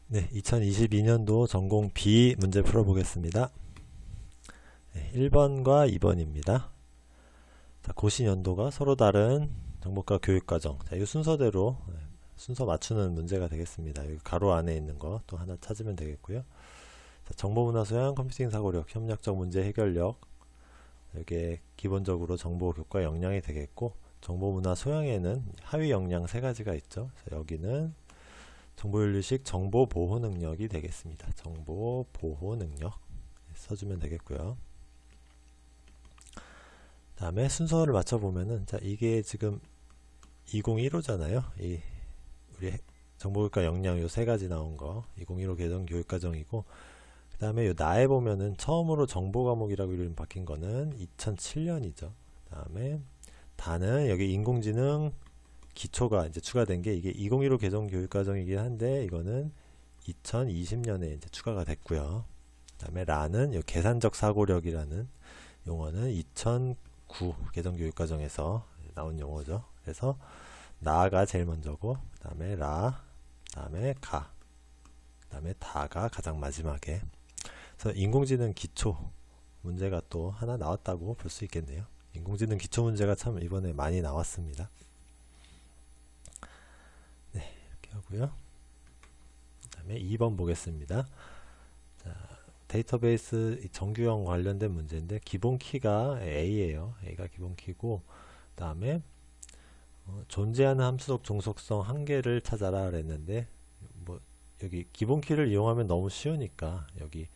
네, 2022년도 전공 B 문제 풀어보겠습니다. 네, 1번과 2번입니다. 자, 고시연도가 서로 다른 정보과 교육과정. 자, 이 순서대로 순서 맞추는 문제가 되겠습니다. 여기 가로 안에 있는 거 또 하나 찾으면 되겠고요. 자, 정보문화 소양, 컴퓨팅 사고력, 협력적 문제 해결력. 이게 기본적으로 정보 교과 역량이 되겠고, 정보문화 소양에는 하위 역량 세 가지가 있죠. 자, 여기는 정보윤리식 정보보호 능력이 되겠습니다. 정보보호 능력 써주면 되겠고요. 다음에 순서를 맞춰보면은, 자, 이게 지금 2015잖아요. 우리 정보교과 역량 요 세 가지 나온 거 2015 개정 교육과정이고, 그 다음에 요 나에 보면은 처음으로 정보 과목이라고 이름 바뀐 거는 2007년이죠. 그 다음에 다는 여기 인공지능 기초가 이제 추가된 게 이게 2015 개정 교육과정이긴 한데 이거는 2020년에 이제 추가가 됐고요. 그 다음에 라는 요 계산적 사고력이라는 용어는 2009 개정 교육과정에서 나온 용어죠. 그래서 나가 제일 먼저고, 그 다음에 라, 그 다음에 가, 그 다음에 다가 가장 마지막에. 그래서 인공지능 기초 문제가 또 하나 나왔다고 볼 수 있겠네요. 인공지능 기초 문제가 참 이번에 많이 나왔습니다. 네, 이렇게 하고요. 그 다음에 2번 보겠습니다. 자, 데이터베이스 정규형 관련된 문제인데 기본 키가 A예요. A가 기본 키고, 그 다음에 존재하는 함수적 종속성 한 개를 찾아라 그랬는데, 뭐 여기 기본 키를 이용하면 너무 쉬우니까 여기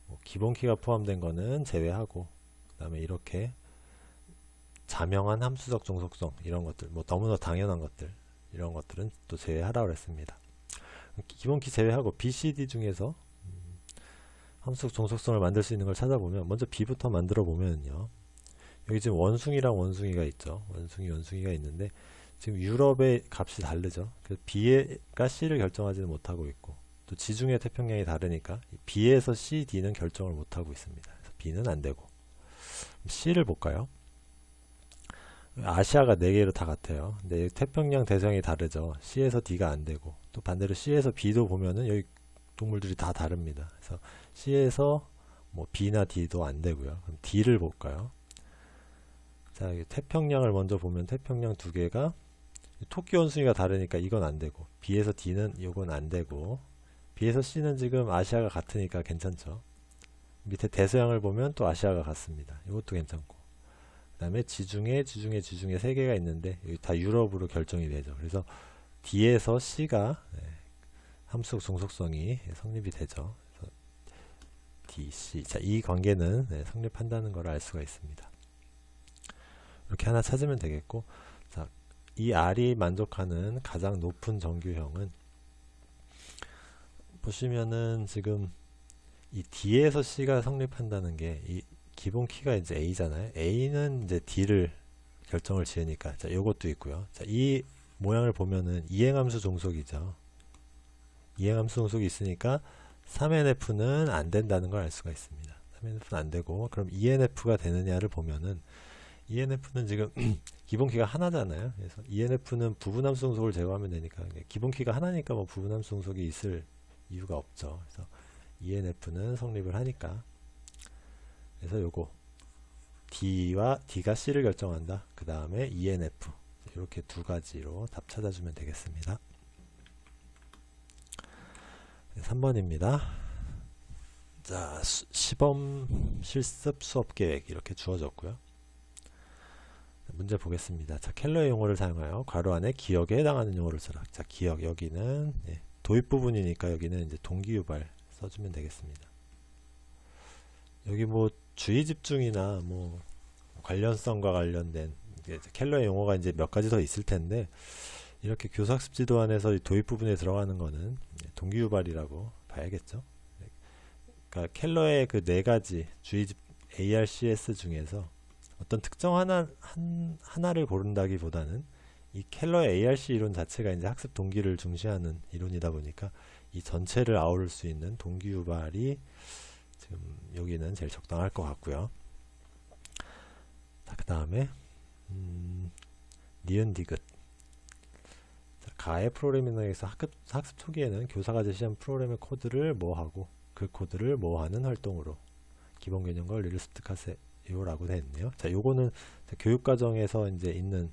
뭐 기본 키가 포함된 거는 제외하고, 그 다음에 이렇게 자명한 함수적 종속성 이런 것들, 뭐 너무나 당연한 것들 이런 것들은 또 제외하라 그랬습니다. 기본 키 제외하고 B, C, D 중에서 함수적 종속성을 만들 수 있는 걸 찾아보면, 먼저 B부터 만들어 보면요, 여기 지금 원숭이랑 원숭이가 있죠. 원숭이가 있는데 지금 유럽의 값이 다르죠. 그래서 B가 C를 결정하지는 못하고 있고, 또 지중해 태평양이 다르니까 B에서 C, D는 결정을 못하고 있습니다. 그래서 B는 안되고, C를 볼까요? 아시아가 4개로 다 같아요. 근데 태평양 대서양이 다르죠. C에서 D가 안되고, 또 반대로 C에서 B도 보면은 여기 동물들이 다 다릅니다. 그래서 C에서 뭐 B나 D도 안되고요. 그럼 D를 볼까요? 자, 태평양을 먼저 보면 태평양 2개가 토끼 원숭이가 다르니까 이건 안되고, B에서 D는 이건 안되고, B에서 C는 지금 아시아가 같으니까 괜찮죠. 밑에 대서양을 보면 또 아시아가 같습니다. 이것도 괜찮고, 그 다음에 지중해 3개가 있는데 여기 다 유럽으로 결정이 되죠. 그래서 D에서 C가 함수적 종속성이 성립이 되죠. 그래서 D, C. 자, 이 관계는 성립한다는 걸 알 수가 있습니다. 이렇게 하나 찾으면 되겠고, 자, 이 R이 만족하는 가장 높은 정규형은, 보시면은 지금 이 D에서 C가 성립한다는 게, 이 기본 키가 이제 A잖아요. A는 이제 D를 결정을 지으니까, 자, 요것도 있고요. 자, 이 모양을 보면은 이행함수 종속이죠. 이행함수 종속이 있으니까 3NF는 안 된다는 걸 알 수가 있습니다. 3NF는 안 되고, 그럼 ENF가 되느냐를 보면은, ENF는 지금 기본 키가 하나잖아요. 그래서 ENF는 부분함수 종속을 제거하면 되니까, 기본 키가 하나니까 뭐 부분함수 종속이 있을 이유가 없죠. 그래서 ENF는 성립을 하니까, 그래서 요거 D가 C를 결정한다. 그 다음에 ENF, 이렇게 두 가지로 답 찾아주면 되겠습니다. 3번입니다. 자, 시범 실습 수업 계획 이렇게 주어졌고요. 문제 보겠습니다. 자, 켈러의 용어를 사용하여 괄호 안에 기억에 해당하는 용어를 써라. 자, 기억, 여기는 도입 부분이니까 여기는 이제 동기유발 써주면 되겠습니다. 여기 뭐 주의 집중이나 뭐 관련성과 관련된 켈러의 용어가 이제 몇 가지 더 있을 텐데, 이렇게 교사학습 지도안에서 도입 부분에 들어가는 거는 동기유발이라고 봐야겠죠. 그러니까 켈러의 그 4가지 주의 ARCS 중에서 어떤 특정 하나를 고른다기보다는 이 켈러의 ARC 이론 자체가 이제 학습 동기를 중시하는 이론이다 보니까 이 전체를 아우를 수 있는 동기유발이 지금 여기는 제일 적당할 것 같고요. 자, 그 다음에 니은 디귿. 가의 프로그래밍에서 학습 초기에는 교사가 제시한 프로그램의 코드를 모하고 그 코드를 모하는 활동으로 기본 개념과 원리를 습득하세요라고 되어 있네요. 자, 요거는 교육과정에서 이제 있는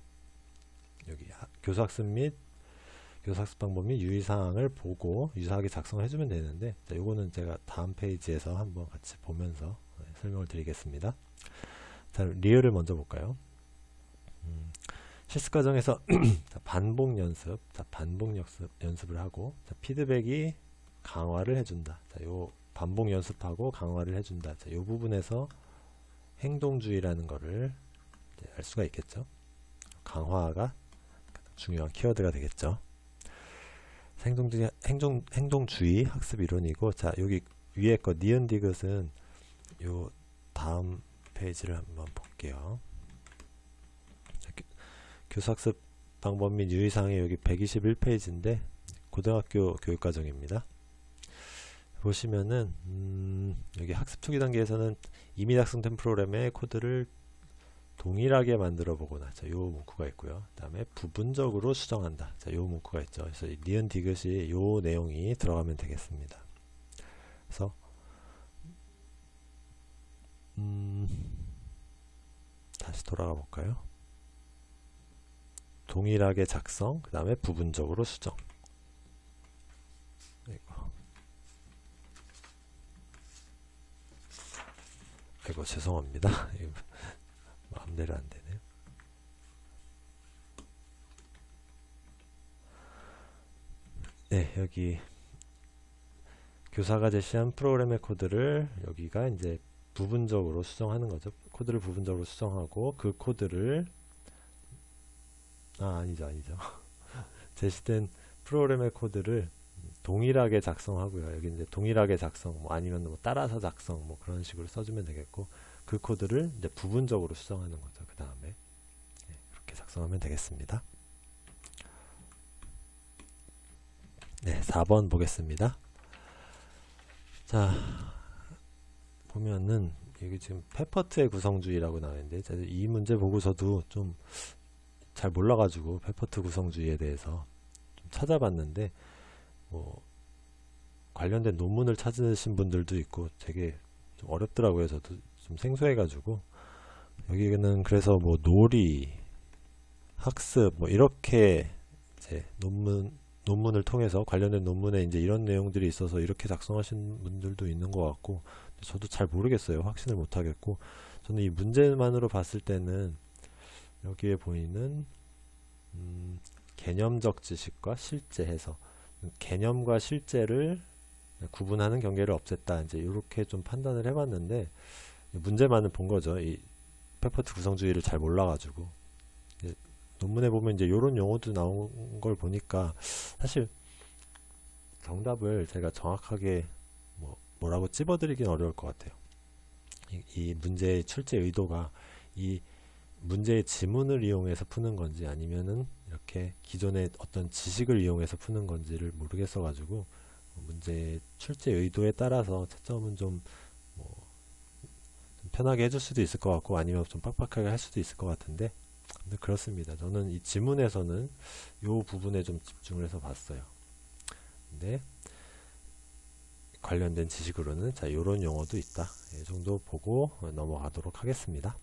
여기 교사학습 및 교사학습 방법 및 유의사항을 보고 유사하게 작성을 해주면 되는데, 자, 요거는 제가 다음 페이지에서 한번 같이 보면서 설명을 드리겠습니다. 자, 리얼을 먼저 볼까요? 실습 과정에서 반복 연습, 연습을 하고, 자, 피드백이 강화를 해준다. 자, 요 반복 연습하고 강화를 해준다. 자, 요 부분에서 행동주의라는 거를 알 수가 있겠죠. 강화가 중요한 키워드가 되겠죠. 행동주의 학습 이론이고, 자, 여기 위에 거 니은 디귿은 요 다음 페이지를 한번 볼게요. 자, 교사학습 방법 및 유의사항이 여기 121페이지인데 고등학교 교육과정입니다. 보시면은 여기 학습 초기 단계에서는 이미 작성된 프로그램의 코드를 동일하게 만들어 보거나, 자, 요 문구가 있고요. 그 다음에 부분적으로 수정한다. 자, 요 문구가 있죠. 그래서 니은 디귿이 요 내용이 들어가면 되겠습니다. 그래서 다시 돌아가 볼까요? 동일하게 작성, 그 다음에 부분적으로 수정. 아이고 죄송합니다. 마음대로 안 되네요. 네, 여기 교사가 제시한 프로그램의 코드를 여기가 이제 부분적으로 수정하는 거죠. 코드를 부분적으로 수정하고 그 코드를 아니죠. 제시된 프로그램의 코드를 동일하게 작성하고요. 여기 이제 동일하게 작성, 뭐 아니면 뭐 따라서 작성, 뭐 그런 식으로 써주면 되겠고, 그 코드를 이제 부분적으로 수정하는 거죠. 그 다음에 이렇게 작성하면 되겠습니다. 네, 4번 보겠습니다. 자, 보면은 여기 지금 페퍼트의 구성주의라고 나와있는데, 이 문제 보고 저도 좀 잘 몰라가지고 페퍼트 구성주의에 대해서 좀 찾아봤는데, 뭐 관련된 논문을 찾으신 분들도 있고 되게 좀 어렵더라고요. 저도 좀 생소해가지고. 여기는 그래서 뭐 놀이, 학습 뭐 이렇게 이제 논문을 통해서 관련된 논문에 이제 이런 내용들이 있어서 이렇게 작성하신 분들도 있는 것 같고, 저도 잘 모르겠어요. 확신을 못 하겠고, 저는 이 문제만으로 봤을 때는 여기에 보이는 개념적 지식과 실제 해서, 개념과 실제를 구분하는 경계를 없앴다, 이제 이렇게 좀 판단을 해봤는데, 문제만은 본 거죠. 이 페퍼트 구성주의를 잘 몰라가지고. 논문에 보면 이제 이런 용어도 나온 걸 보니까 사실 정답을 제가 정확하게 뭐라고 찝어드리긴 어려울 것 같아요. 이 문제의 출제 의도가 이 문제의 지문을 이용해서 푸는 건지 아니면은 이렇게 기존의 어떤 지식을 이용해서 푸는 건지를 모르겠어 가지고, 문제의 출제 의도에 따라서 채점은 좀 편하게 해줄 수도 있을 것 같고, 아니면 좀 빡빡하게 할 수도 있을 것 같은데, 근데 그렇습니다. 저는 이 지문에서는 요 부분에 좀 집중을 해서 봤어요. 근데 관련된 지식으로는 자, 요런 용어도 있다. 이 정도 보고 넘어가도록 하겠습니다.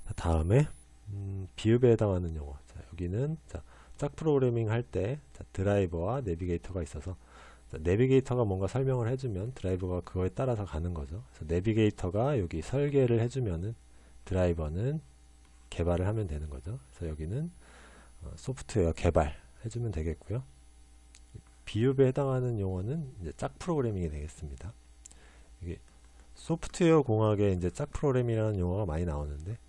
자, 다음에 비읍에 해당하는 용어. 자, 여기는 짝 프로그래밍 할 때 드라이버와 내비게이터가 있어서, 내비게이터가 뭔가 설명을 해주면 드라이버가 그거에 따라서 가는 거죠. 그래서 내비게이터가 여기 설계를 해주면은 드라이버는 개발을 하면 되는 거죠. 그래서 여기는 소프트웨어 개발 해주면 되겠고요. 비읍에 해당하는 용어는 이제 짝 프로그래밍이 되겠습니다. 이게 소프트웨어 공학에 이제 짝 프로그래밍이라는 용어가 많이 나오는데,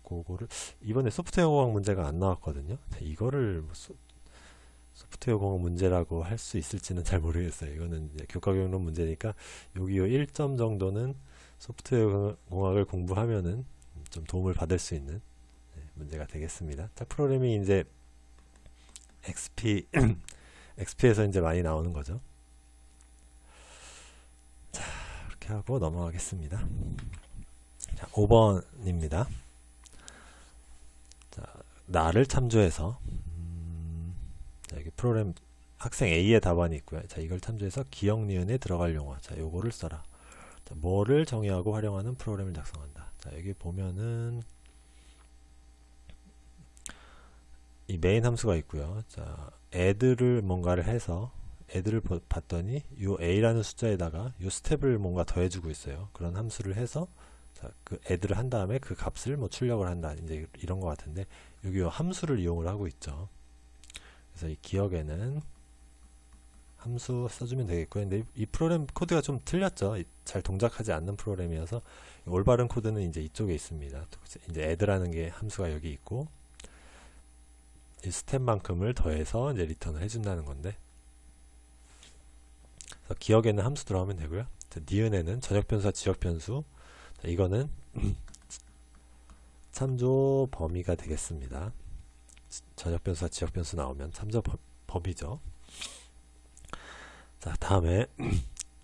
그거를 이번에 소프트웨어 공학 문제가 안 나왔거든요. 이거를 소프트웨어 공학 문제라고 할 수 있을지는 잘 모르겠어요. 이거는 이제 교과교육론 문제니까 여기 1점 정도는 소프트웨어 공학을 공부하면은 좀 도움을 받을 수 있는 문제가 되겠습니다. 짝 프로그래밍이 이제 XP에서 이제 많이 나오는 거죠. 자, 이렇게 하고 넘어가겠습니다. 자, 5번입니다. 자, 나를 참조해서 자, 여기 프로그램 학생 A의 답안이 있고요. 자, 이걸 참조해서 기억 니은에 들어갈 용어. 자, 요거를 써라. 자, 뭐를 정의하고 활용하는 프로그램을 작성한다. 자, 여기 보면은 이 메인 함수가 있고요. 자, add를 뭔가를 해서 add를 봤더니 요 a라는 숫자에다가 요 스텝을 뭔가 더해주고 있어요. 그런 함수를 해서 자, 그 add를 한 다음에 그 값을 뭐 출력을 한다. 이제 이런 것 같은데 여기 요 함수를 이용을 하고 있죠. 그래서 이 기억에는 함수 써주면 되겠고요. 근데 이 프로그램 코드가 좀 틀렸죠. 잘 동작하지 않는 프로그램이어서 올바른 코드는 이제 이쪽에 있습니다. 이제 add라는 게 함수가 여기 있고 이 스텝만큼을 더해서 이제 리턴을 해준다는 건데, 그래서 기억에는 함수 들어가면 되고요. 니은에는 전역 변수와 지역 변수, 이거는 참조 범위가 되겠습니다. 전역 변수와 지역 변수 나오면 참조 범위죠. 자, 다음에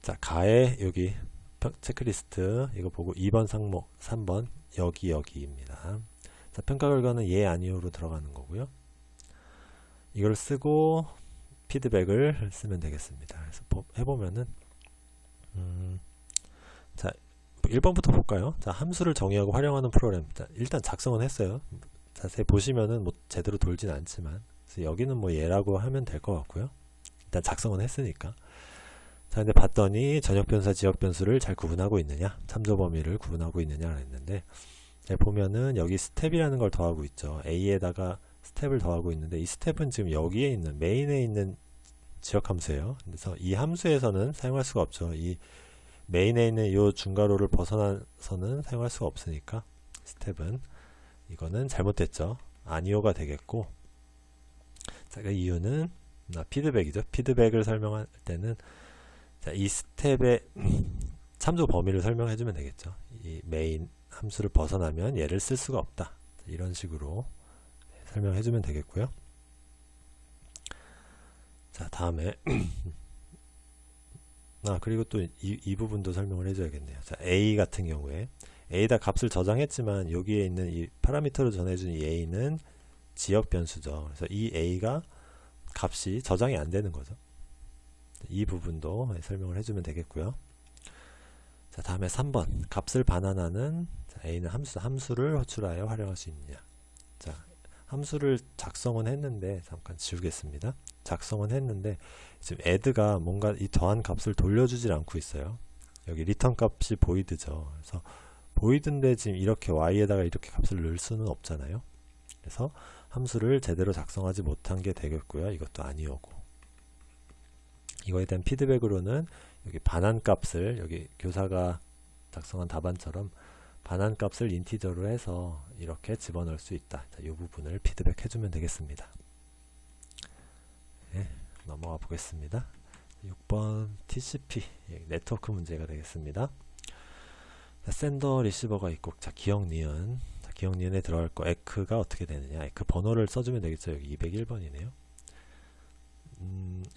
자, 가에 여기 체크리스트 이거 보고 2번 상목, 3번 여기입니다. 자, 평가 결과는 예 아니오로 들어가는 거고요. 이걸 쓰고 피드백을 쓰면 되겠습니다. 그래서 해보면은 자, 1번부터 볼까요? 자, 함수를 정의하고 활용하는 프로그램. 자, 일단 작성은 했어요. 자세히 보시면은 뭐 제대로 돌진 않지만, 그래서 여기는 뭐 얘라고 하면 될 것 같고요. 일단 작성은 했으니까. 자, 근데 봤더니 전역 변수와 지역 변수를 잘 구분하고 있느냐, 참조 범위를 구분하고 있느냐를 했는데, 보면은 여기 스텝이라는 걸 더하고 있죠. A에다가 스텝을 더하고 있는데 이 스텝은 지금 여기에 있는 메인에 있는 지역 함수예요. 그래서 이 함수에서는 사용할 수가 없죠. 이 메인에 있는 이 중괄호를 벗어나서는 사용할 수가 없으니까 스텝은 이거는 잘못됐죠. 아니오가 되겠고, 자, 그 이유는 피드백이죠. 피드백을 설명할 때는 자, 이 스텝의 참조 범위를 설명해 주면 되겠죠. 이 메인 함수를 벗어나면 얘를 쓸 수가 없다. 이런 식으로 설명해 주면 되겠고요. 자, 다음에 그리고 또 이 부분도 설명을 해줘야겠네요. 자, A 같은 경우에 A에다 값을 저장했지만 여기에 있는 이 파라미터로 전해준 이 A는 지역 변수죠. 그래서 이 A가 값이 저장이 안 되는 거죠. 이 부분도 설명을 해주면 되겠고요. 자, 다음에 3번 값을 반환하는 자, A는 함수를 호출하여 활용할 수 있느냐. 자, 함수를 작성은 했는데 잠깐 지우겠습니다. 작성은 했는데 지금 add가 뭔가 이 더한 값을 돌려주질 않고 있어요. 여기 리턴 값이 void죠. 그래서 void인데 지금 이렇게 y에다가 이렇게 값을 넣을 수는 없잖아요. 그래서 함수를 제대로 작성하지 못한 게 되겠고요. 이것도 아니오고, 이거에 대한 피드백으로는 여기 반환 값을 여기 교사가 작성한 답안처럼 반환 값을 인티저로 해서 이렇게 집어넣을 수 있다. 자, 이 부분을 피드백 해주면 되겠습니다. 네, 넘어가 보겠습니다. 6번 TCP 네트워크 문제가 되겠습니다. 자, 샌더 리시버가 있고, 자, 기억 니은, 자, 기억 니은에 들어갈 거 에크가 어떻게 되느냐. 에크 번호를 써주면 되겠죠. 여기 201번이네요.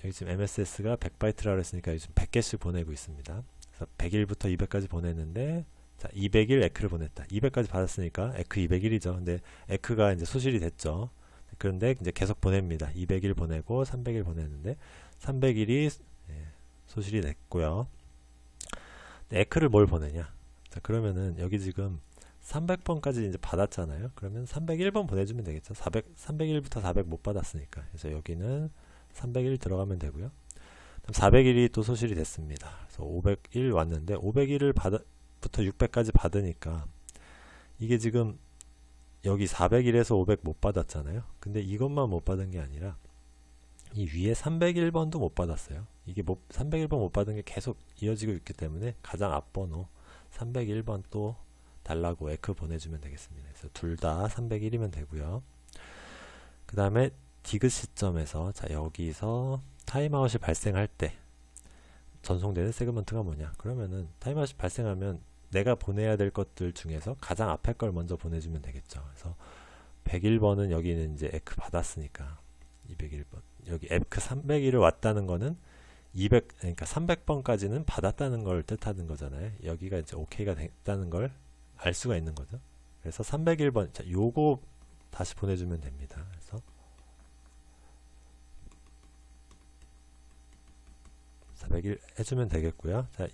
여기 지금 MSS가 100바이트라고 했으니까 요즘 100개씩 보내고 있습니다. 그래서 100일부터 200까지 보냈는데, 자, 200일 에크를 보냈다. 200까지 받았으니까 에크 201이죠. 근데 에크가 이제 소실이 됐죠. 그런데 이제 계속 보냅니다. 200일 보내고 300일 보냈는데 300일이 소실이 됐고요. 에크를 뭘 보내냐? 자, 그러면은 여기 지금 300번까지 이제 받았잖아요. 그러면 301번 보내주면 되겠죠. 300일부터 400 못 받았으니까. 그래서 여기는 300일 들어가면 되고요. 400일이 또 소실이 됐습니다. 그래서 500일 왔는데 500일을 부터 600까지 받으니까 이게 지금 여기 400일에서 500 못 받았잖아요. 근데 이것만 못 받은 게 아니라 이 위에 301번도 못 받았어요. 이게 301번 못 받은 게 계속 이어지고 있기 때문에 가장 앞번호 301번 또 달라고 에크 보내주면 되겠습니다. 그래서 둘 다 301이면 되고요. 그 다음에 디귿 시점에서 자, 여기서 타임아웃이 발생할 때 전송되는 세그먼트가 뭐냐? 그러면은 타임아웃이 발생하면 내가 보내야 될 것들 중에서 가장 앞에 걸 먼저 보내주면 되겠죠. 그래서 101번은 여기는 이제 에크 받았으니까 201번, 여기 에크 301을 왔다는 거는 그러니까 300번까지는 받았다는 걸 뜻하는 거잖아요. 여기가 이제 오케이가 됐다는 걸 알 수가 있는 거죠. 그래서 301번, 자, 요거 다시 보내주면 됩니다. 그래서 401 해주면 되겠고요. 자,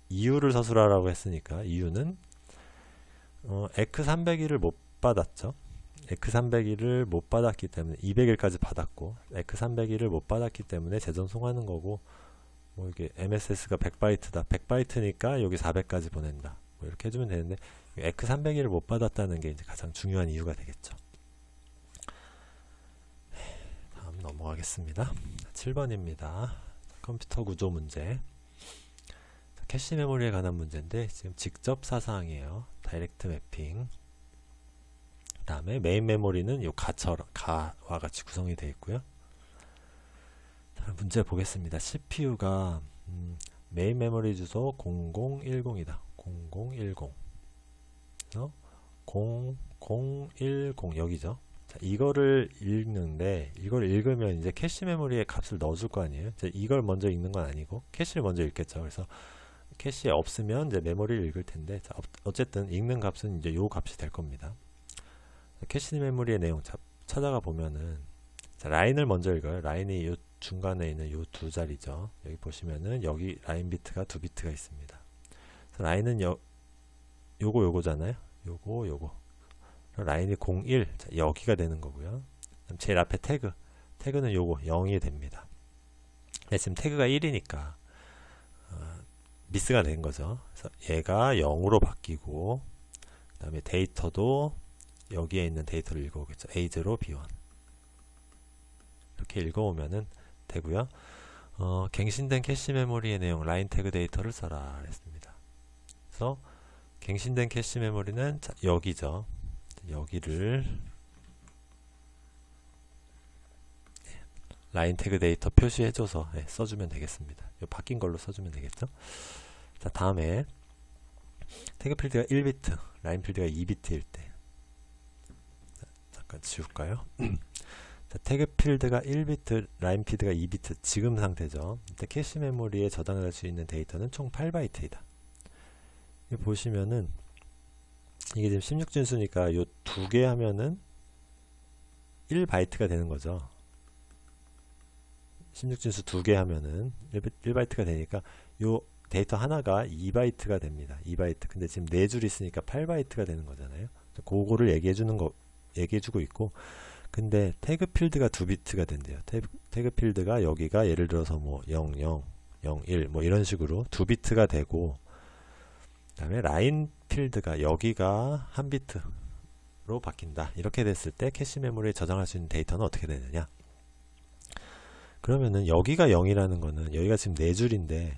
이유를 서술하라고 했으니까 이유는 에크 301을 못 받았죠. 에크 301을 못 받았기 때문에 200일까지 받았고 에크 301을 못 받았기 때문에 재전송하는 거고, 뭐 이게 MSS가 100바이트다. 100바이트니까 여기 400까지 보낸다. 뭐 이렇게 해주면 되는데 에크 301을 못 받았다는 게 이제 가장 중요한 이유가 되겠죠. 다음 넘어가겠습니다. 7번입니다. 컴퓨터 구조 문제. 캐시 메모리에 관한 문제인데 지금 직접 사상이에요. 다이렉트 매핑. 그 다음에 메인 메모리는 요 가와 같이 구성이 되어 있고요. 자, 문제 보겠습니다. CPU가 메인 메모리 주소 0010이다. 0010. 그래서 0010 여기죠. 자, 이거를 읽는데 이걸 읽으면 이제 캐시 메모리에 값을 넣어줄 거 아니에요. 이걸 먼저 읽는 건 아니고 캐시를 먼저 읽겠죠. 그래서 캐시에 없으면 이제 메모리를 읽을 텐데, 자, 어쨌든 읽는 값은 이제 요 값이 될 겁니다. 캐시 메모리의 내용 찾아가 보면은, 자, 라인을 먼저 읽어요. 라인이 요 중간에 있는 요 두 자리죠. 여기 보시면은 여기 라인 비트가 2비트가 있습니다. 그래서 라인은 요거잖아요. 요거. 라인이 01, 자, 여기가 되는 거고요. 그럼 제일 앞에 태그는 요거 0이 됩니다. 근데 지금 태그가 1이니까 미스가 된 거죠. 그래서 얘가 0으로 바뀌고, 그 다음에 데이터도 여기에 있는 데이터를 읽어오겠죠. A0, B1 이렇게 읽어오면은 되고요. 갱신된 캐시 메모리의 내용 라인 태그 데이터를 써라 했습니다. 그래서 갱신된 캐시 메모리는 자, 여기죠. 여기를 라인 태그 데이터 표시해줘서 써주면 되겠습니다. 요 바뀐 걸로 써주면 되겠죠. 자, 다음에 태그 필드가 1비트, 라인 필드가 2비트일 때, 자, 잠깐 지울까요? 자, 태그 필드가 1비트, 라인 필드가 2비트 지금 상태죠. 이때 캐시 메모리에 저장할 수 있는 데이터는 총 8바이트이다. 여기 보시면은 이게 지금 16진수니까 요 두 개 하면은 1바이트가 되는 거죠. 16진수 두 개 하면은 1바이트가 되니까 요 데이터 하나가 2바이트가 됩니다. 2바이트. 근데 지금 4줄 있으니까 8바이트가 되는 거잖아요. 그거를 얘기해주고 있고, 근데 태그 필드가 2비트가 된대요. 태그 필드가 여기가 예를 들어서 뭐 00, 01 뭐 이런 식으로 2비트가 되고, 그 다음에 라인 필드가 여기가 1비트로 바뀐다. 이렇게 됐을 때 캐시 메모리에 저장할 수 있는 데이터는 어떻게 되느냐? 그러면은 여기가 0이라는 거는 여기가 지금 4줄인데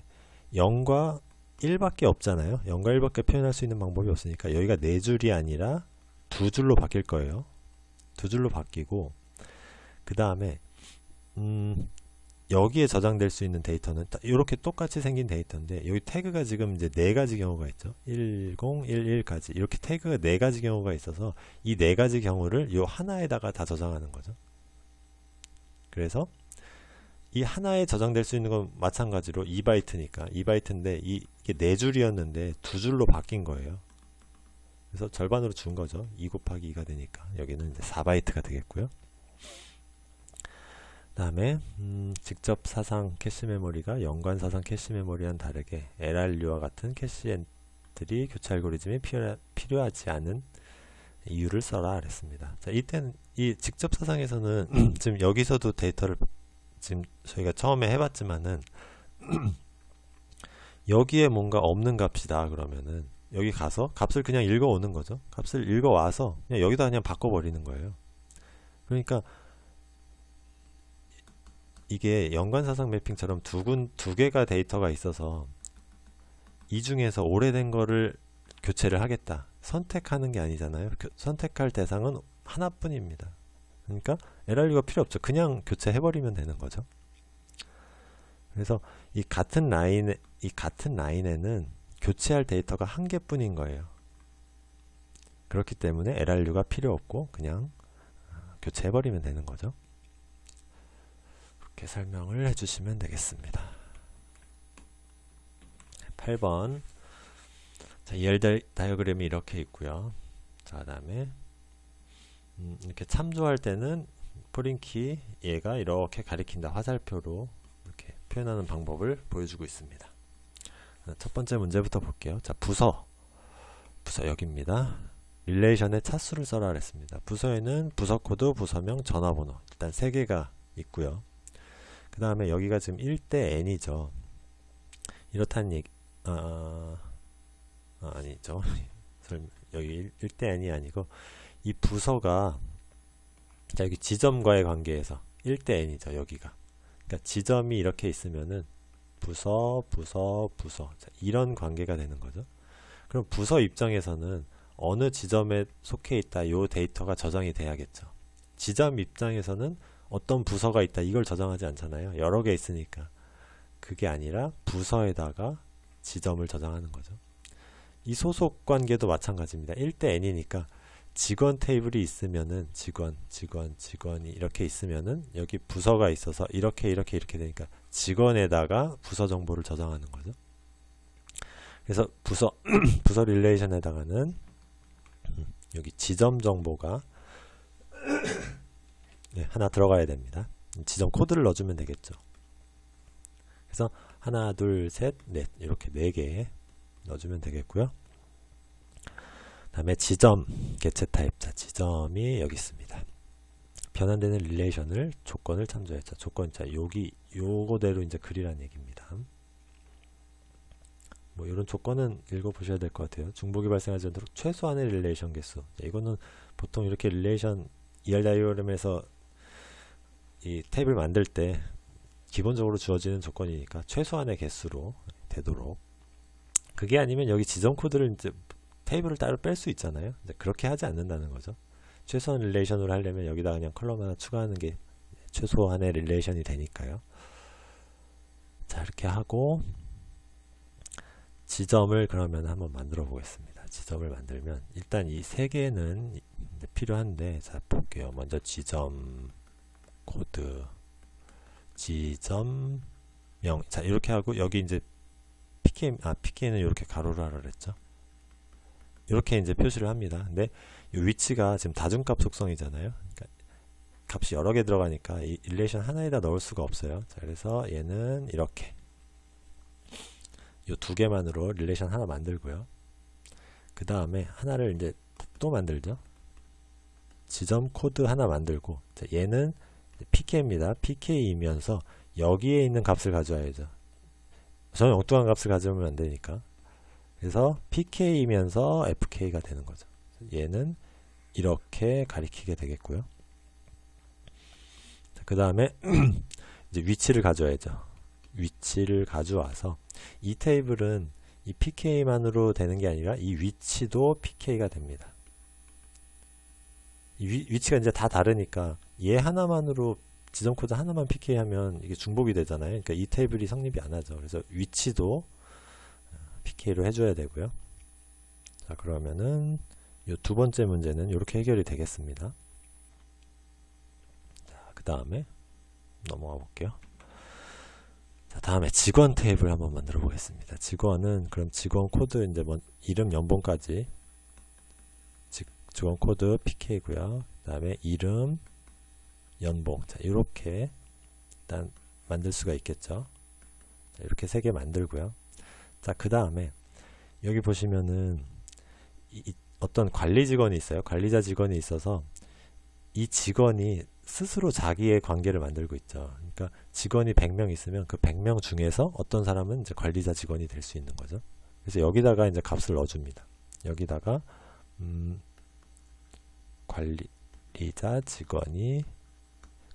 0과 1밖에 없잖아요. 0과 1밖에 표현할 수 있는 방법이 없으니까 여기가 4줄이 아니라 2줄로 바뀔 거예요. 2줄로 바뀌고, 그 다음에 여기에 저장될 수 있는 데이터는 이렇게 똑같이 생긴 데이터인데, 여기 태그가 지금 이제 4가지 경우가 있죠. 10, 11까지 이렇게 태그가 4가지 경우가 있어서 이 4가지 경우를 요 하나에다가 다 저장하는 거죠. 그래서 이 하나에 저장될 수 있는 건 마찬가지로 2바이트니까 2바이트인데 이게 4줄이었는데 2줄로 바뀐 거예요. 그래서 절반으로 준 거죠. 2 곱하기 2가 되니까 여기는 이제 4바이트가 되겠고요. 그 다음에 직접 사상 캐시 메모리가 연관 사상 캐시 메모리와는 다르게 LRU와 같은 캐시 엔트리 교체 알고리즘이 필요하지 않은 이유를 써라 그랬습니다. 자, 이때는 이 직접 사상에서는 지금 여기서도 데이터를 지금 저희가 처음에 해봤지만은 여기에 뭔가 없는 값이다 그러면은 여기 가서 값을 그냥 읽어오는 거죠. 값을 읽어와서 그냥 여기다 그냥 바꿔버리는 거예요. 그러니까 이게 연관사상 매핑처럼 두 개가 데이터가 있어서 이 중에서 오래된 거를 교체를 하겠다. 선택하는 게 아니잖아요. 선택할 대상은 하나뿐입니다. 그러니까 LRU가 필요 없죠. 그냥 교체해버리면 되는 거죠. 그래서 이 같은 라인에는 교체할 데이터가 한 개뿐인 거예요. 그렇기 때문에 LRU가 필요 없고 그냥 교체해버리면 되는 거죠. 그렇게 설명을 해주시면 되겠습니다. 8번. 자, ER 다이어그램이 이렇게 있고요. 자, 그 다음에 이렇게 참조할 때는 포린키 얘가 이렇게 가리킨다. 화살표로 이렇게 표현하는 방법을 보여주고 있습니다. 첫 번째 문제부터 볼게요. 자, 부서 여기입니다. 릴레이션의 차수를 써라 그랬습니다. 부서에는 부서 코드, 부서명, 전화번호 일단 3개가 있고요. 그 다음에 여기가 지금 1대 n이죠. 이렇다는 얘기 아니죠. 여기 1대 n이 아니고 이 부서가 자, 여기 지점과의 관계에서 1대 n이죠. 여기가 그러니까 지점이 이렇게 있으면은 부서 자, 이런 관계가 되는 거죠. 그럼 부서 입장에서는 어느 지점에 속해 있다 요 데이터가 저장이 돼야겠죠. 지점 입장에서는 어떤 부서가 있다 이걸 저장하지 않잖아요. 여러 개 있으니까. 그게 아니라 부서에다가 지점을 저장하는 거죠. 이 소속 관계도 마찬가지입니다. 1대 n이니까 직원 테이블이 있으면은 직원이 이렇게 있으면은 여기 부서가 있어서 이렇게 되니까 직원에다가 부서 정보를 저장하는 거죠. 그래서 부서 릴레이션에다가는 여기 지점 정보가 네, 하나 들어가야 됩니다. 지점 코드를 넣어주면 되겠죠. 그래서 하나, 둘, 셋, 넷 이렇게 4개 넣어주면 되겠고요. 다음에 지점 개체 타입. 자, 지점이 여기 있습니다. 변환되는 릴레이션을 조건을 참조했죠. 조건 자 여기 요거대로 이제 그리라는 얘기입니다. 뭐 이런 조건은 읽어보셔야 될 것 같아요. 중복이 발생하지 않도록 최소한의 릴레이션 개수. 자, 이거는 보통 이렇게 릴레이션 ER 다이어그램에서 이 탭을 만들 때 기본적으로 주어지는 조건이니까 최소한의 개수로 되도록. 그게 아니면 여기 지점 코드를 이제 테이블을 따로 뺄 수 있잖아요. 그렇게 하지 않는다는 거죠. 최소한 릴레이션으로 하려면 여기다 그냥 컬럼 하나 추가하는 게 최소한의 릴레이션이 되니까요. 자, 이렇게 하고 지점을 그러면 한번 만들어 보겠습니다. 지점을 만들면 일단 이 3개는 필요한데, 자 볼게요. 먼저 지점 코드, 지점명. 자, 이렇게 하고 여기 이제 PK는 이렇게 가로로 하라 그랬죠. 이렇게 이제 표시를 합니다. 근데 이 위치가 지금 다중값 속성이잖아요. 그러니까 값이 여러 개 들어가니까 이 릴레이션 하나에다 넣을 수가 없어요. 자, 그래서 얘는 이렇게 이 2개만으로 릴레이션 하나 만들고요. 그 다음에 하나를 이제 또 만들죠. 지점 코드 하나 만들고, 자, 얘는 PK입니다. PK이면서 여기에 있는 값을 가져와야죠. 저는 엉뚱한 값을 가져오면 안 되니까. 그래서 PK이면서 FK가 되는 거죠. 얘는 이렇게 가리키게 되겠고요. 그 다음에 이제 위치를 가져야죠. 위치를 가져와서 이 테이블은 이 PK만으로 되는 게 아니라 이 위치도 PK가 됩니다. 이 위치가 이제 다 다르니까 얘 하나만으로 지점 코드 하나만 PK 하면 이게 중복이 되잖아요. 그러니까 이 테이블이 성립이 안 하죠. 그래서 위치도 PK로 해줘야 되고요. 자, 그러면은 이 2번째 문제는 이렇게 해결이 되겠습니다. 자, 그 다음에 넘어가 볼게요. 자, 다음에 직원 테이블 한번 만들어 보겠습니다. 직원은 그럼 직원 코드 이제 뭐 이름 연봉까지 직원 코드 PK고요. 그 다음에 이름 연봉. 자, 이렇게 일단 만들 수가 있겠죠. 자, 이렇게 3개 만들고요. 자, 그 다음에 여기 보시면은 어떤 관리 직원이 있어요. 관리자 직원이 있어서 이 직원이 스스로 자기의 관계를 만들고 있죠. 그러니까 직원이 100명 있으면 그 100명 중에서 어떤 사람은 이제 관리자 직원이 될 수 있는 거죠. 그래서 여기다가 이제 값을 넣어줍니다. 여기다가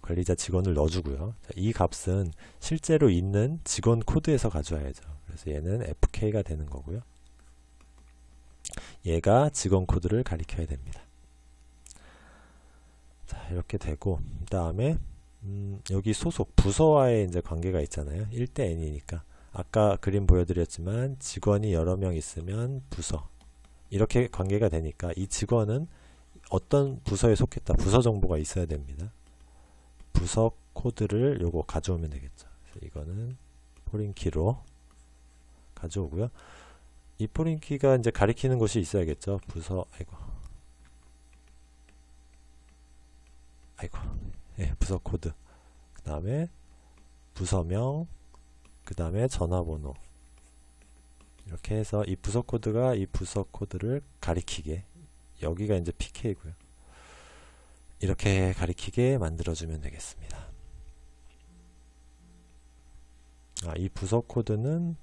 관리자 직원을 넣어주고요. 자, 이 값은 실제로 있는 직원 코드에서 가져와야죠. 그래서 얘는 FK가 되는 거고요. 얘가 직원 코드를 가리켜야 됩니다. 자, 이렇게 되고, 그 다음에 여기 소속 부서와의 이제 관계가 있잖아요. 1대 n이니까 아까 그림 보여드렸지만 직원이 여러 명 있으면 부서 이렇게 관계가 되니까 이 직원은 어떤 부서에 속했다 부서 정보가 있어야 됩니다. 부서 코드를 요거 가져오면 되겠죠. 그래서 이거는 포린키로 가져오고요. 이 포린키가 이제 가리키는 곳이 있어야겠죠. 부서 아이고 예, 부서 코드 그 다음에 부서명 그 다음에 전화번호. 이렇게 해서 이 부서 코드가 이 부서 코드를 가리키게, 여기가 이제 PK고요. 이렇게 가리키게 만들어주면 되겠습니다. 이 부서 코드는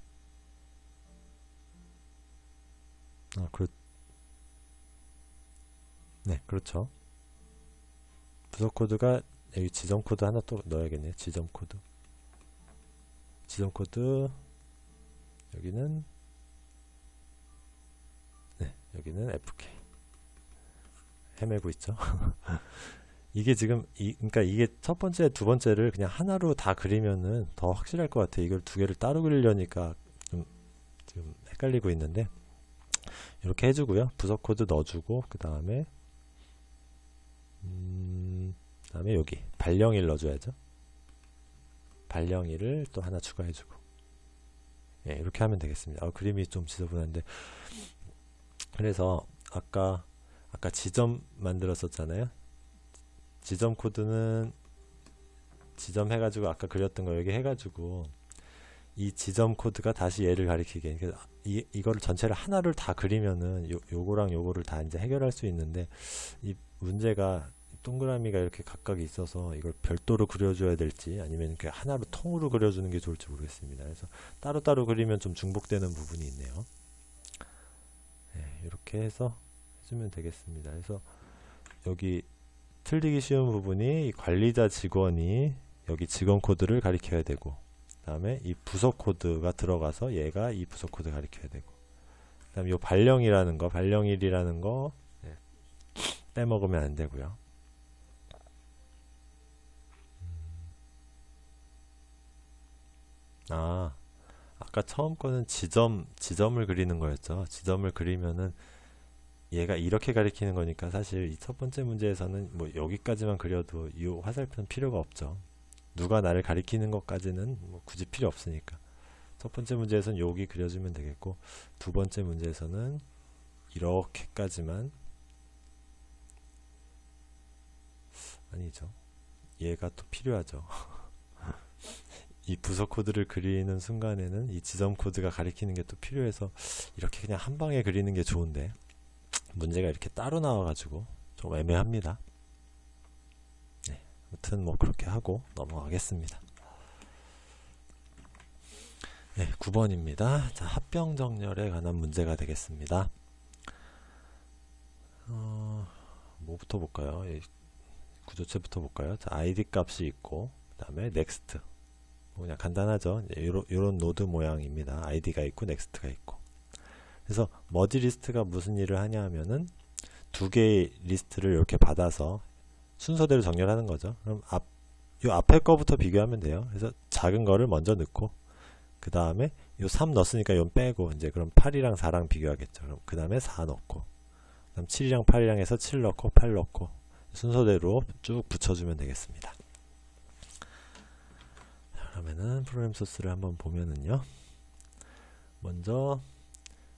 네, 그렇죠. 부서 코드가 여기 지점 코드 하나 또 넣어야겠네요. 지점 코드. 지점 코드 여기는 여기는 FK. 헤매고 있죠. 이게 지금 그러니까 이게 첫 번째, 두 번째를 그냥 하나로 다 그리면은 더 확실할 것 같아요. 이걸 두 개를 따로 그리려니까 좀 지금 헷갈리고 있는데, 이렇게 해주고요. 부서 코드 넣어주고, 그 다음에 여기 발령일 넣어줘야죠. 발령일을 또 하나 추가해주고, 예, 이렇게 하면 되겠습니다. 그림이 좀 지저분한데, 그래서 아까 지점 만들었었잖아요. 지점 코드는 지점 해가지고 아까 그렸던 거 여기 해가지고 이 지점 코드가 다시 얘를 가리키게. 그러니까 이거를 전체를 하나를 다 그리면은 요거랑 요거를 다 이제 해결할 수 있는데, 이 문제가 동그라미가 이렇게 각각 있어서 이걸 별도로 그려줘야 될지 아니면 이렇게 하나로 통으로 그려주는 게 좋을지 모르겠습니다. 그래서 따로따로 그리면 좀 중복되는 부분이 있네요. 네, 이렇게 해서 해주면 되겠습니다. 그래서 여기 틀리기 쉬운 부분이 이 관리자 직원이 여기 직원 코드를 가리켜야 되고, 그 다음에 이 부서 코드가 들어가서 얘가 이 부서 코드 가리켜야 되고, 그 다음에 이 발령이라는 거, 발령일이라는 거 빼먹으면 안 되고요. 아까 처음 거는 지점을 그리는 거였죠. 지점을 그리면은 얘가 이렇게 가리키는 거니까 사실 이 첫 번째 문제에서는 뭐 여기까지만 그려도 이 화살표는 필요가 없죠. 누가 나를 가리키는 것까지는 뭐 굳이 필요 없으니까. 첫 번째 문제에서는 여기 그려주면 되겠고, 두 번째 문제에서는 이렇게까지만, 아니죠. 얘가 또 필요하죠. 이 부서 코드를 그리는 순간에는 이 지점 코드가 가리키는 게 또 필요해서 이렇게 그냥 한 방에 그리는 게 좋은데, 문제가 이렇게 따로 나와가지고 좀 애매합니다. 네, 아무튼 뭐 그렇게 하고 넘어가겠습니다. 네, 9번입니다. 자, 합병 정렬에 관한 문제가 되겠습니다. 뭐부터 볼까요? 구조체부터 볼까요? 자, id 값이 있고, 그 다음에 next. 그냥 간단하죠. 이런 노드 모양입니다. id가 있고 넥스트가 있고. 그래서 머지 리스트가 무슨 일을 하냐 하면은 두 개의 리스트를 이렇게 받아서 순서대로 정렬하는 거죠. 그럼 요 앞에 거부터 비교하면 돼요. 그래서 작은 거를 먼저 넣고, 그 다음에 요 3 넣었으니까 요 빼고, 이제 그럼 8이랑 4랑 비교하겠죠. 그럼 그 다음에 4 넣고, 그 다음 7이랑 8이랑 해서 7 넣고 8 넣고, 순서대로 쭉 붙여주면 되겠습니다. 그러면은 프로그램 소스를 한번 보면은요, 먼저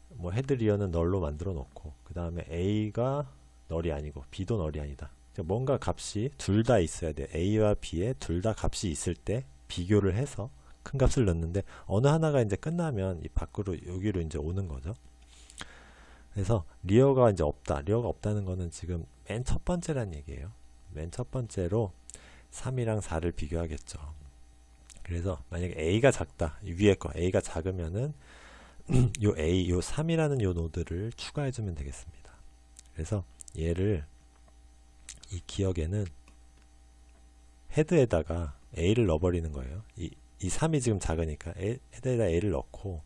뭐 헤드 리어는 널로 만들어 놓고, 그 다음에 A가 널이 아니고 B도 널이 아니다. 뭔가 값이 둘 다 있어야 돼요. A와 B에 둘 다 값이 있을 때 비교를 해서 큰 값을 넣는데, 어느 하나가 이제 끝나면 이 밖으로 여기로 이제 오는 거죠. 그래서 리어가 이제 없다. 리어가 없다는 거는 지금 맨 첫 번째란 얘기예요. 맨 첫 번째로 3이랑 4를 비교하겠죠. 그래서 만약에 A가 작다, 위에 거 A가 작으면은 요 A, 요 3이라는 요 노드를 추가해주면 되겠습니다. 그래서 얘를 이 기억에는 헤드에다가 A를 넣어버리는 거예요. 이 3이 지금 작으니까 헤드에다 A를 넣고,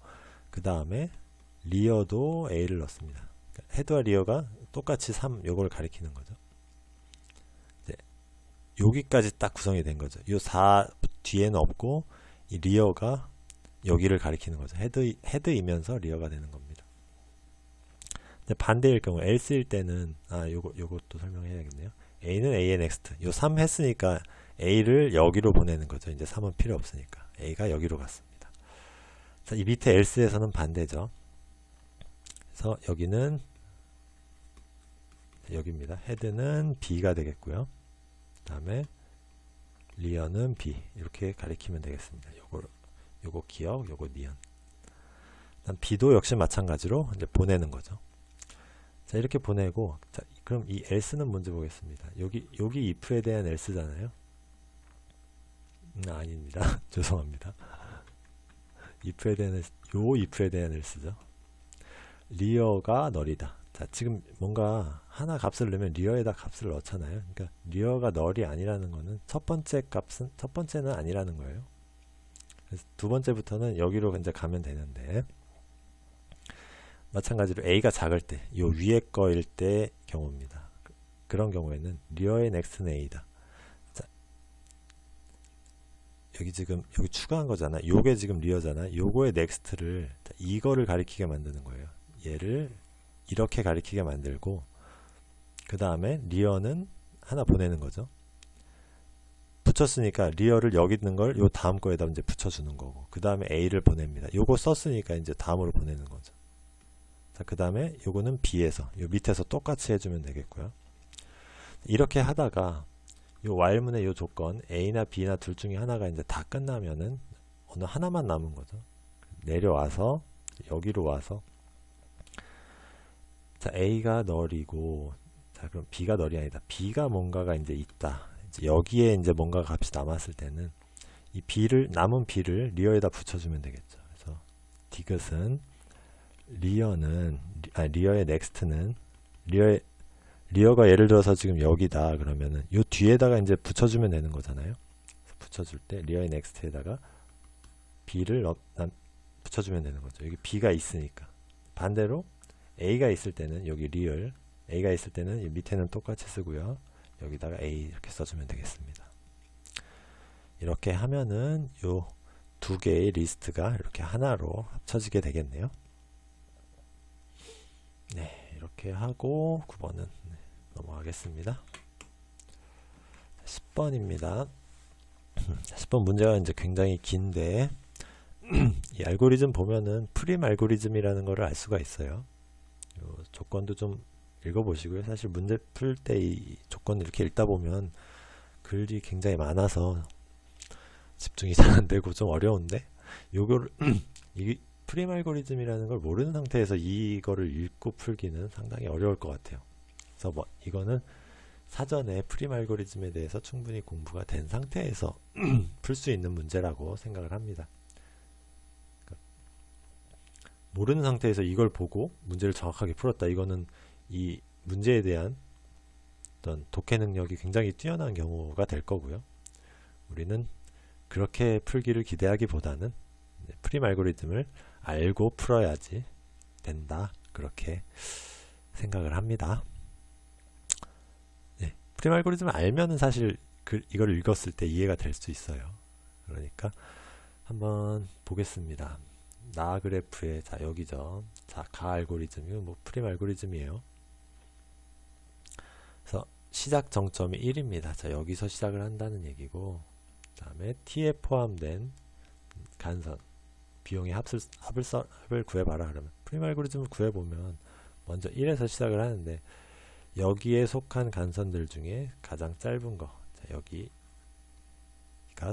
그 다음에 리어도 A를 넣습니다. 그러니까 헤드와 리어가 똑같이 3 요걸 가리키는 거죠. 이제 여기까지 딱 구성이 된 거죠. 요 4 뒤에는 없고, 이 리어가 여기를 가리키는 거죠. 헤드이면서 리어가 되는 겁니다. 근데 반대일 경우, else일 때는, 요것도 설명해야겠네요. A는 A의 next. 요 3 했으니까 A를 여기로 보내는 거죠. 이제 3은 필요 없으니까. A가 여기로 갔습니다. 자, 이 밑에 else에서는 반대죠. 그래서 여기는, 여기입니다. 헤드는 B가 되겠고요. 그 다음에 리어는 B. 이렇게 가리키면 되겠습니다. 요거 기억, 요거 니은. B도 역시 마찬가지로 이제 보내는 거죠. 자, 이렇게 보내고, 자, 그럼 이 else는 뭔지 보겠습니다. 여기 if에 대한 else잖아요. 아닙니다. 죄송합니다. if에 대한 if에 대한 else죠. 리어가 널이다. 자, 지금 뭔가 하나 값을 넣으면 리어에다 값을 넣잖아요. 그러니까 리어가 널이 아니라는 거는 첫 번째는 아니라는 거예요. 그래서 두 번째부터는 여기로 이제 가면 되는데, 마찬가지로 a가 작을 때, 요 위에 거일 때 경우입니다. 그런 경우에는 리어의 next는 a다. 자, 여기 추가한 거잖아. 요게 지금 리어잖아. 요거의 next를 이거를 가리키게 만드는 거예요. 얘를 이렇게 가리키게 만들고, 그 다음에 리어는 하나 보내는 거죠. 붙였으니까 리어를 여기 있는 걸 요 다음 거에다 이제 붙여주는 거고, 그 다음에 a를 보냅니다. 요거 썼으니까 이제 다음으로 보내는 거죠. 자, 그 다음에 요거는 b에서, 요 밑에서 똑같이 해주면 되겠고요. 이렇게 하다가 요 while문의 요 조건 a나 b나 둘 중에 하나가 이제 다 끝나면은 어느 하나만 남은 거죠. 내려와서 여기로 와서, 자, a가 널이고, 자, 그럼 b가 널이 아니다. b가 뭔가가 이제 있다. 이제 여기에 이제 뭔가 값이 남았을 때는 이 남은 b를 리어에다 붙여주면 되겠죠. 그래서 디귿은 리어의 next는 리어가 예를 들어서 지금 여기다 그러면은 요 뒤에다가 이제 붙여주면 되는 거잖아요. 붙여줄 때 리어의 next에다가 b를 붙여주면 되는 거죠. 여기 b가 있으니까. 반대로 a가 있을 때는 여기 a가 있을 때는 이 밑에는 똑같이 쓰고요. 여기다가 a 이렇게 써주면 되겠습니다. 이렇게 하면은 요 두 개의 리스트가 이렇게 하나로 합쳐지게 되겠네요. 네, 이렇게 하고 9번은 넘어가겠습니다. 10번입니다. 10번 문제가 이제 굉장히 긴데, 이 알고리즘 보면은 프림 알고리즘이라는 거를 알 수가 있어요. 요 조건도 좀 읽어보시고요. 사실 문제 풀 때 이 조건을 이렇게 읽다 보면 글이 굉장히 많아서 집중이 잘 안 되고 좀 어려운데, 요거를 이 프림 알고리즘이라는 걸 모르는 상태에서 이거를 읽고 풀기는 상당히 어려울 것 같아요. 그래서 뭐 이거는 사전에 프림 알고리즘에 대해서 충분히 공부가 된 상태에서 풀 수 있는 문제라고 생각을 합니다. 그러니까 모르는 상태에서 이걸 보고 문제를 정확하게 풀었다. 이거는 이 문제에 대한 어떤 독해 능력이 굉장히 뛰어난 경우가 될 거고요. 우리는 그렇게 풀기를 기대하기보다는 프림 알고리즘을 알고 풀어야지 된다. 그렇게 생각을 합니다. 네, 프림 알고리즘을 알면은 사실 이걸 읽었을 때 이해가 될 수 있어요. 그러니까 한번 보겠습니다. 나 그래프에, 자, 여기죠. 자, 가 알고리즘이 뭐 프림 알고리즘이에요. 그래서 시작 정점이 1입니다. 자, 여기서 시작을 한다는 얘기고, 그 다음에 t에 포함된 간선 비용의 합을 구해봐라. 그러면 프림 알고리즘을 구해보면 먼저 1에서 시작을 하는데, 여기에 속한 간선들 중에 가장 짧은 거, 자, 여기가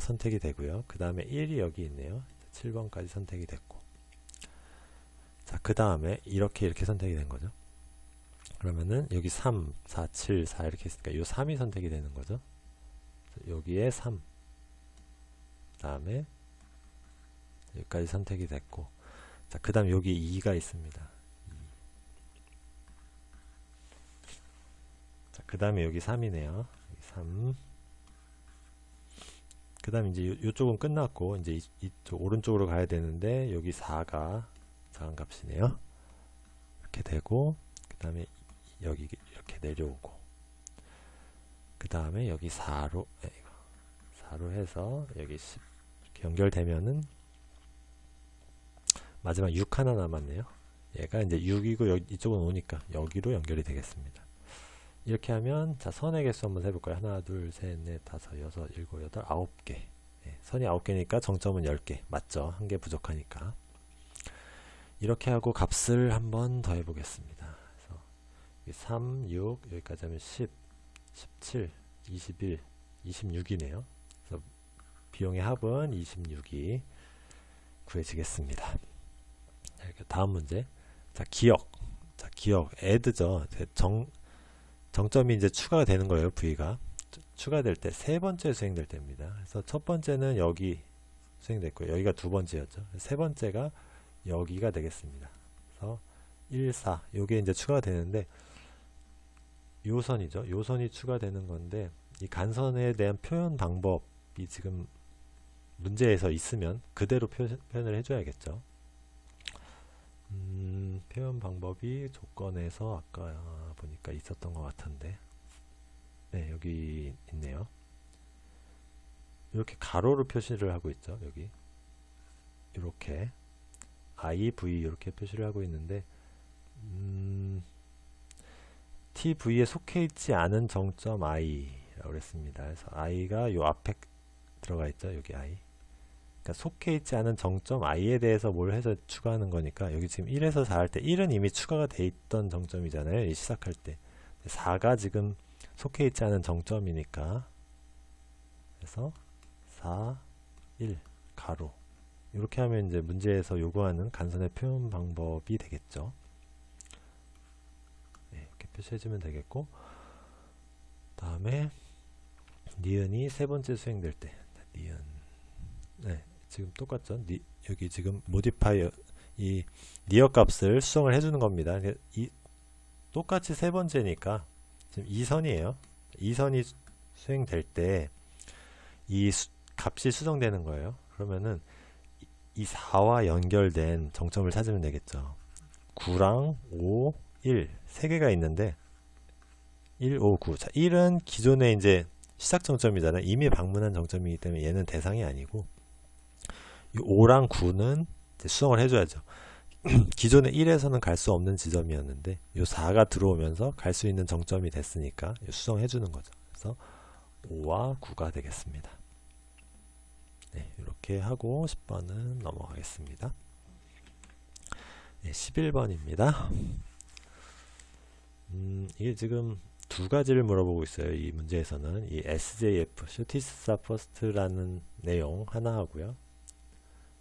선택이 되고요. 그 다음에 1이 여기 있네요. 7번까지 선택이 됐고, 자, 그 다음에 이렇게 선택이 된 거죠. 그러면은 여기 3, 4, 7, 4 이렇게 있으니까 이 3이 선택이 되는 거죠. 여기에 3, 그 다음에 여기까지 선택이 됐고, 자, 그 다음 여기 2가 있습니다. 자, 그 다음에 여기 3이네요. 3. 그 다음 이제 이쪽은 끝났고, 이제 이쪽 오른쪽으로 가야 되는데, 여기 4가 작은값이네요. 이렇게 되고, 그 다음에 여기 이렇게 내려오고, 그 다음에 여기 4로 해서 여기 10 이렇게 연결되면은 마지막 6 하나 남았네요. 얘가 이제 6이고 이쪽은 오니까 여기로 연결이 되겠습니다. 이렇게 하면, 자, 선의 개수 한번 해볼까요? 하나, 둘, 셋, 넷, 다섯, 여섯, 일곱, 여덟, 9개. 네, 선이 9개니까 정점은 10개. 맞죠? 한 개 부족하니까. 이렇게 하고 값을 한번 더 해보겠습니다. 그래서 3, 6, 여기까지 하면 10, 17, 21, 26이네요. 그래서 비용의 합은 26이 구해지겠습니다. 이렇게 다음 문제. 자, 기억. 자, 기억. add죠. 정점이 이제 추가가 되는 거예요. v가 추가될 때 세 번째 수행될 때입니다. 그래서 첫 번째는 여기 수행됐고요. 여기가 두 번째였죠. 세 번째가 여기가 되겠습니다. 그래서 1, 4 요게 이제 추가가 되는데 요 선이죠. 요 선이 추가되는 건데 이 간선에 대한 표현 방법이 지금 문제에서 있으면 그대로 표현을 해줘야겠죠. 표현 방법이 조건에서 아까 보니까 있었던 것 같은데 네, 여기 있네요. 이렇게 가로로 표시를 하고 있죠. 여기 이렇게 I, V 이렇게 표시를 하고 있는데 T, V에 속해 있지 않은 정점 I라고 그랬습니다. 그래서 I가 요 앞에 들어가 있죠. 여기 I. 그러니까 속해 있지 않은 정점 I에 대해서 뭘 해서 추가하는 거니까 여기 지금 1에서 4 할 때 1은 이미 추가가 돼 있던 정점이잖아요. 이 시작할 때. 4가 지금 속해 있지 않은 정점이니까 그래서 4, 1 가로 이렇게 하면 이제 문제에서 요구하는 간선의 표현 방법이 되겠죠. 네, 이렇게 표시해주면 되겠고 다음에 니은이 세 번째 수행될 때 니은 네, 지금 똑같죠. 여기 지금 모디파이어 이 니어 값을 수정을 해주는 겁니다. 이 똑같이 세 번째니까 지금 2선이에요. 2선이 수행될 때 이 값이 수정되는 거예요. 그러면은 이 4와 연결된 정점을 찾으면 되겠죠. 9랑 5, 1 세 개가 있는데 1, 5, 9. 자, 1은 기존에 이제 시작 정점이잖아요. 이미 방문한 정점이기 때문에 얘는 대상이 아니고 이 5랑 9는 이제 수정을 해줘야죠. 기존에 1에서는 갈 수 없는 지점이었는데 이 4가 들어오면서 갈 수 있는 정점이 됐으니까 수정해 주는 거죠. 그래서 5와 9가 되겠습니다. 네, 이렇게 하고 10번은 넘어가겠습니다. 네, 11번입니다. 이게 지금 두 가지를 물어보고 있어요. 이 문제에서는 이 SJF, Shortest First라는 내용 하나 하고요.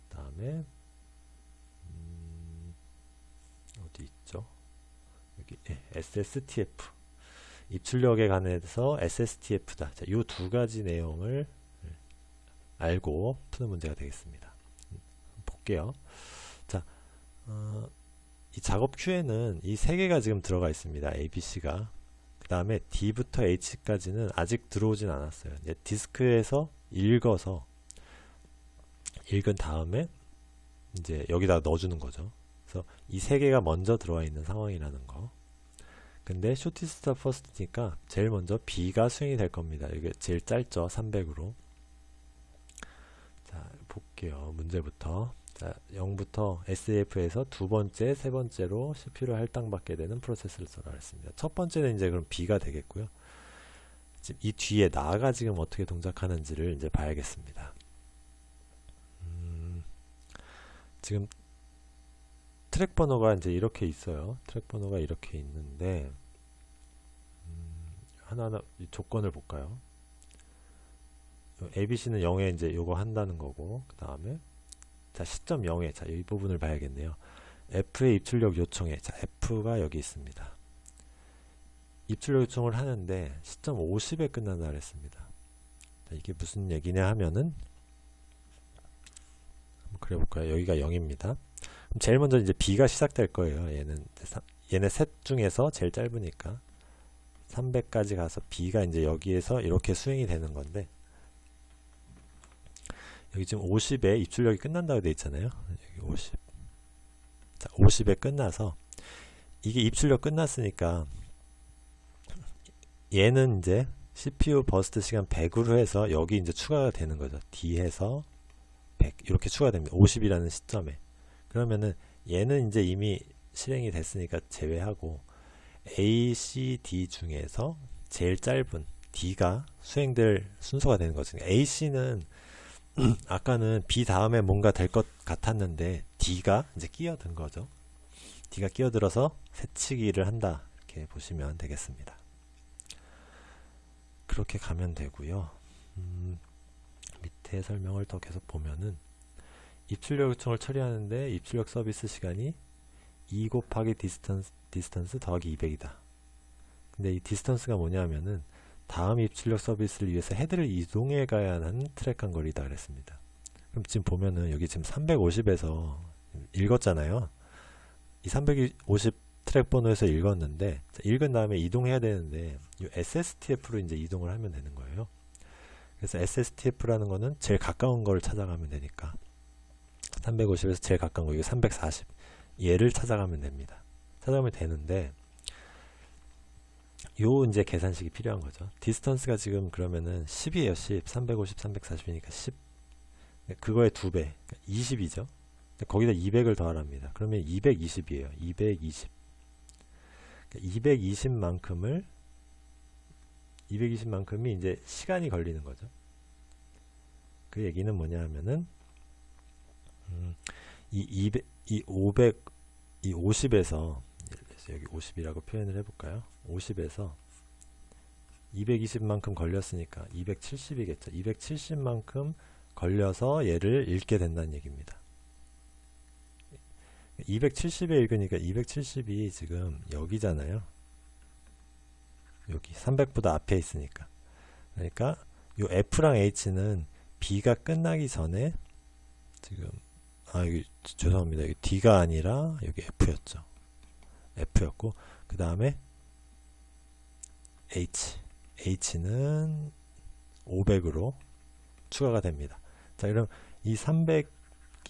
그 다음에 어디 있죠? 여기 SSTF 입출력에 관해서 SSTF다. 자, 이 두 가지 내용을 알고 푸는 문제가 되겠습니다. 볼게요. 자, 이 작업 큐에는 이 세 개가 지금 들어가 있습니다. A, B, C가. 그 다음에 D부터 H까지는 아직 들어오진 않았어요. 이제 디스크에서 읽어서 읽은 다음에 이제 여기다 넣어주는 거죠. 그래서 이 세 개가 먼저 들어와 있는 상황이라는 거. 근데 shortest first니까 제일 먼저 B가 수행이 될 겁니다. 이게 제일 짧죠. 300으로. 자, 볼게요. 문제부터. 자, 0부터 SAF에서 두 번째, 세 번째로 CPU를 할당받게 되는 프로세스를 써라 했습니다. 첫 번째는 이제 그럼 B가 되겠고요. 지금 이 뒤에 나가 지금 어떻게 동작하는지를 이제 봐야겠습니다. 지금 트랙 번호가 이제 이렇게 있어요. 트랙 번호가 이렇게 있는데 하나하나 이 조건을 볼까요? ABC는 0에 이제 요거 한다는 거고 그 다음에 자 시점 0에 자 이 부분을 봐야겠네요. F의 입출력 요청에 자 F가 여기 있습니다. 입출력 요청을 하는데 시점 50에 끝난다 그랬습니다. 자, 이게 무슨 얘기냐 하면은 한번 그려볼까요? 여기가 0입니다. 그럼 제일 먼저 이제 B가 시작될 거예요. 얘네 셋 중에서 제일 짧으니까 300까지 가서 B가 이제 여기에서 이렇게 수행이 되는 건데 여기 지금 50에 입출력이 끝난다고 되어 있잖아요. 여기 50. 자, 50에 끝나서 이게 입출력 끝났으니까 얘는 이제 CPU 버스트 시간 100으로 해서 여기 이제 추가가 되는 거죠. D에서 100 이렇게 추가됩니다. 50이라는 시점에. 그러면은 얘는 이제 이미 실행이 됐으니까 제외하고 A, C, D 중에서 제일 짧은 D가 수행될 순서가 되는 거죠. A, C는 아까는 B 다음에 뭔가 될 것 같았는데 D가 이제 끼어든 거죠. D가 끼어들어서 새치기를 한다. 이렇게 보시면 되겠습니다. 그렇게 가면 되고요. 밑에 설명을 더 계속 보면은 입출력 요청을 처리하는데 입출력 서비스 시간이 2 곱하기 디스턴스 더하기 200이다. 근데 이 디스턴스가 뭐냐면은 다음 입출력 서비스를 위해서 헤드를 이동해 가야 하는 트랙 한 거리다 그랬습니다. 그럼 지금 보면은 여기 지금 350에서 읽었잖아요. 이 350 트랙 번호에서 읽었는데, 읽은 다음에 이동해야 되는데 이 SSTF로 이제 이동을 하면 되는 거예요. 그래서 SSTF라는 거는 제일 가까운 걸 찾아가면 되니까 350에서 제일 가까운 거, 이게 340, 얘를 찾아가면 됩니다. 찾아가면 되는데 요 이제 계산식이 필요한 거죠. 디스턴스가 지금 그러면은 10이에요. 10, 350, 340이니까 10. 그거의 2배, 20이죠. 거기다 200을 더하랍니다. 그러면 220이에요. 220. 220만큼이 이제 시간이 걸리는 거죠. 그 얘기는 뭐냐 하면은 이 50에서 여기 50이라고 표현을 해볼까요? 50에서 220만큼 걸렸으니까 270이겠죠. 270만큼 걸려서 얘를 읽게 된다는 얘기입니다. 270에 읽으니까 270이 지금 여기잖아요. 여기 300보다 앞에 있으니까. 그러니까 요 F랑 H는 B가 끝나기 전에 지금 여기 죄송합니다. 여기 D가 아니라 여기 F였죠. F였고 그 다음에 H는 500으로 추가가 됩니다. 자, 그럼 이 300이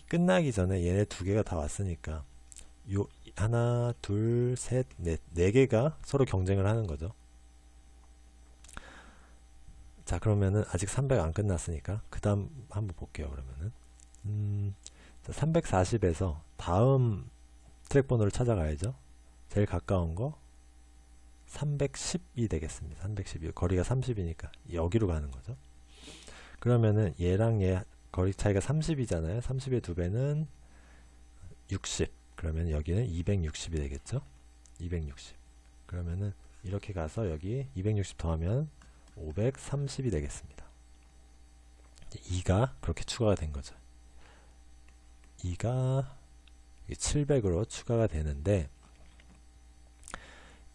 끝나기 전에 얘네 두 개가 다 왔으니까 요 하나, 둘, 셋, 넷, 네 개가 서로 경쟁을 하는 거죠. 자, 그러면은 아직 300 안 끝났으니까 그 다음 한번 볼게요. 그러면은 340에서 다음 트랙 번호를 찾아가야죠. 제일 가까운 거 310이 되겠습니다. 310이 거리가 30이니까 여기로 가는 거죠. 그러면은 얘랑 얘 거리 차이가 30이잖아요. 30의 2배는 60. 그러면 여기는 260이 되겠죠. 260. 그러면은 이렇게 가서 여기 260 더하면 530이 되겠습니다. 2가 그렇게 추가가 된 거죠. 2가 700으로 추가가 되는데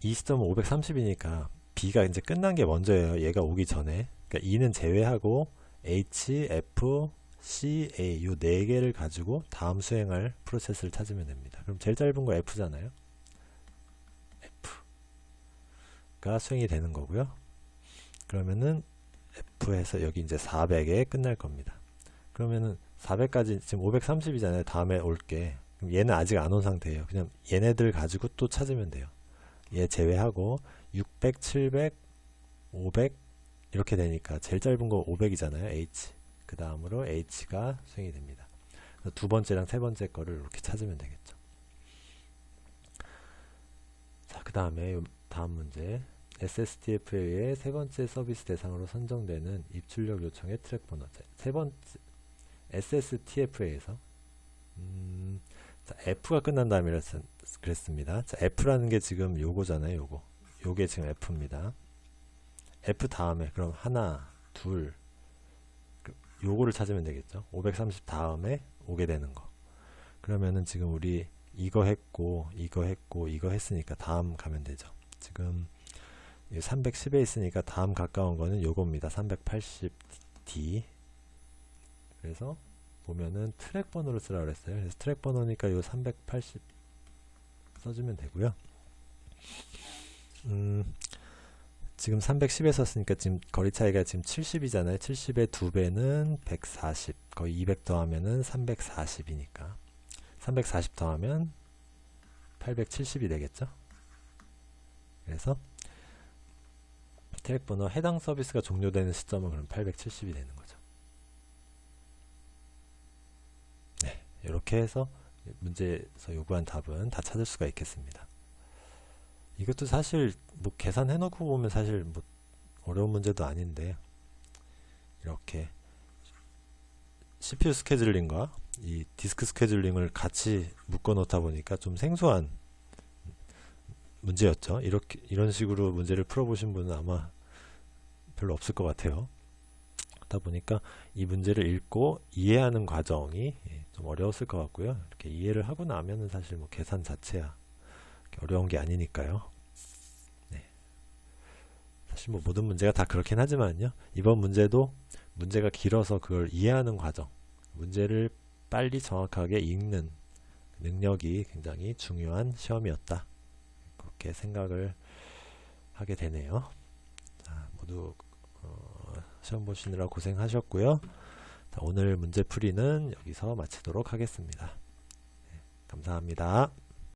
이 시점은 530이니까 B가 이제 끝난 게 먼저예요. 얘가 오기 전에. 그러니까 2는 제외하고 H, F, C, A 요 4개를 가지고 다음 수행할 프로세스를 찾으면 됩니다. 그럼 제일 짧은 거 F잖아요. F가 수행이 되는 거고요. 그러면은 F에서 여기 이제 400에 끝날 겁니다. 그러면은 400까지 지금 530이잖아요. 다음에 올게. 그럼 얘는 아직 안 온 상태예요. 그냥 얘네들 가지고 또 찾으면 돼요. 얘 제외하고 600, 700, 500 이렇게 되니까 제일 짧은 거 500이잖아요. H. 그 다음으로 H가 수행이 됩니다. 두 번째랑 세 번째 거를 이렇게 찾으면 되겠죠. 자, 그 다음에 다음 문제. SSTF에 의해 세 번째 서비스 대상으로 선정되는 입출력 요청의 트랙 번호. 세 번째 SSTF에 의해서 자, F가 끝난 다음에 그랬습니다. 자, F라는 게 지금 요거잖아요. 요게 지금 F입니다. F 다음에 그럼 하나, 둘 요거를 찾으면 되겠죠. 530 다음에 오게 되는 거. 그러면은 지금 우리 이거 했고 이거 했으니까 다음 가면 되죠. 지금 310에 있으니까 다음 가까운 거는 요겁니다. 380D. 그래서 보면은 트랙 번호를 쓰라고 그랬어요. 그래서 트랙 번호니까 요 380 써주면 되고요. 지금 310에 썼으니까 지금 거리 차이가 지금 70이잖아요. 70의 2배는 140. 거의 200 더하면은 340이니까 340 더하면 870이 되겠죠. 그래서 트랙 번호 해당 서비스가 종료되는 시점은 그럼 870이 되는 거죠. 네, 이렇게 해서 문제에서 요구한 답은 다 찾을 수가 있겠습니다. 이것도 사실 뭐 계산해 놓고 보면 사실 뭐 어려운 문제도 아닌데 이렇게 CPU 스케줄링과 이 디스크 스케줄링을 같이 묶어 놓다 보니까 좀 생소한 문제였죠. 이런 식으로 문제를 풀어보신 분은 아마 별로 없을 것 같아요. 그러다 보니까 이 문제를 읽고 이해하는 과정이 좀 좀 어려웠을 것 같고요. 이렇게 이해를 하고 나면은 사실 뭐 계산 자체야 어려운 게 아니니까요. 네. 사실 뭐 모든 문제가 다 그렇긴 하지만요. 이번 문제도 문제가 길어서 그걸 이해하는 과정, 문제를 빨리 정확하게 읽는 능력이 굉장히 중요한 시험이었다. 그렇게 생각을 하게 되네요. 자, 모두 시험 보시느라 고생하셨고요. 자, 오늘 문제 풀이는 여기서 마치도록 하겠습니다. 네, 감사합니다.